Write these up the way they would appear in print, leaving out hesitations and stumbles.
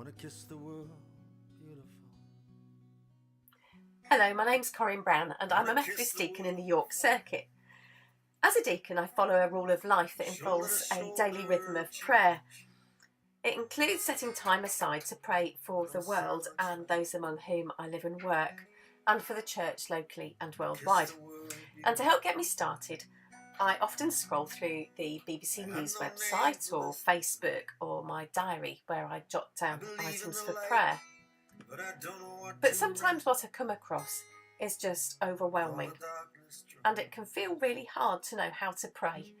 wanna kiss the world, beautiful. Hello, my name's Corinne Brown and I'm a Methodist deacon in the York circuit. As a deacon, I follow a rule of life that involves a daily rhythm of prayer. It includes setting time aside to pray for the world and those among whom I live and work, and for the church locally and worldwide. And to help get me started, I often scroll through the BBC News website or Facebook or my diary where I jot down items for prayer. But sometimes what I come across is just overwhelming, and it can feel really hard to know how to pray,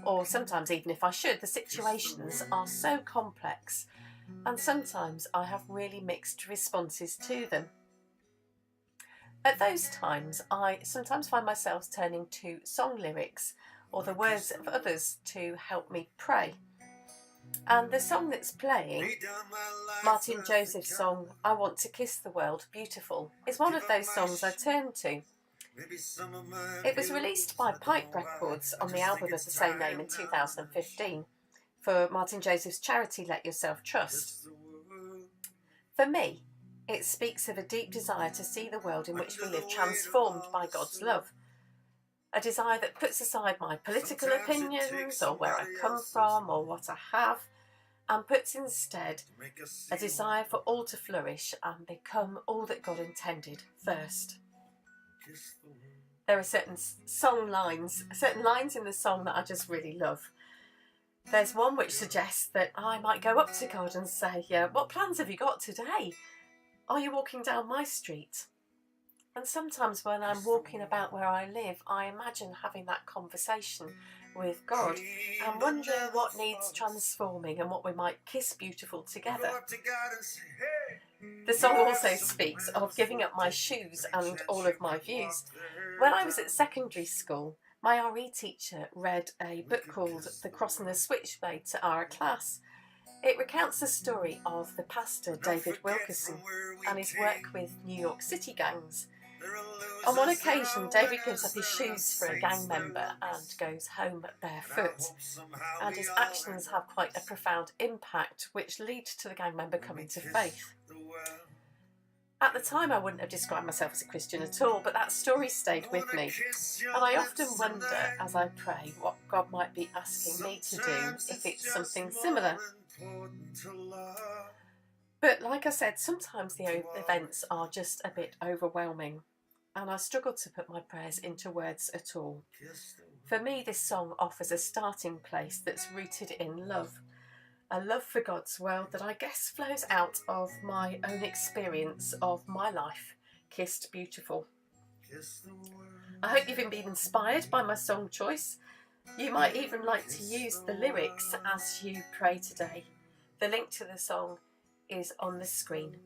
or sometimes even if I should, the situations are so complex, and sometimes I have really mixed responses to them. At those times, I sometimes find myself turning to song lyrics or the words of others to help me pray. And the song that's playing, Martin Joseph's song, I Want to Kiss the World, Beautiful, is one of those songs I turn to. It was released by Pipe Records on the album of the same name in 2015 for Martin Joseph's charity Let Yourself Trust. For me, it speaks of a deep desire to see the world in which we live transformed by God's love. A desire that puts aside my political opinions or where I come from or what I have, and puts instead a desire for all to flourish and become all that God intended first. There are certain lines in the song that I just really love. There's one which suggests that I might go up to God and say, what plans have you got today? Are you walking down my street? And sometimes when I'm walking about where I live, I imagine having that conversation with God and wondering what needs transforming and what we might kiss beautiful together. The song also speaks of giving up my shoes and all of my views. When I was at secondary school, my RE teacher read a book called The Cross and the Switchblade to our class. It recounts the story of the pastor David Wilkerson and his work with New York City gangs. On one occasion, David gives up his shoes for a gang member and goes home barefoot, and his actions have quite a profound impact, which lead to the gang member coming to faith. At the time, I wouldn't have described myself as a Christian at all, but that story stayed with me, and I often wonder as I pray what God might be asking me to do if it's something similar. But like I said, sometimes the events are just a bit overwhelming, and I struggle to put my prayers into words at all. For me, this song offers a starting place that's rooted in love, a love for God's world that I guess flows out of my own experience of my life, kissed beautiful. I hope you've been inspired by my song choice. You might even like to use the lyrics as you pray today. The link to the song is on the screen.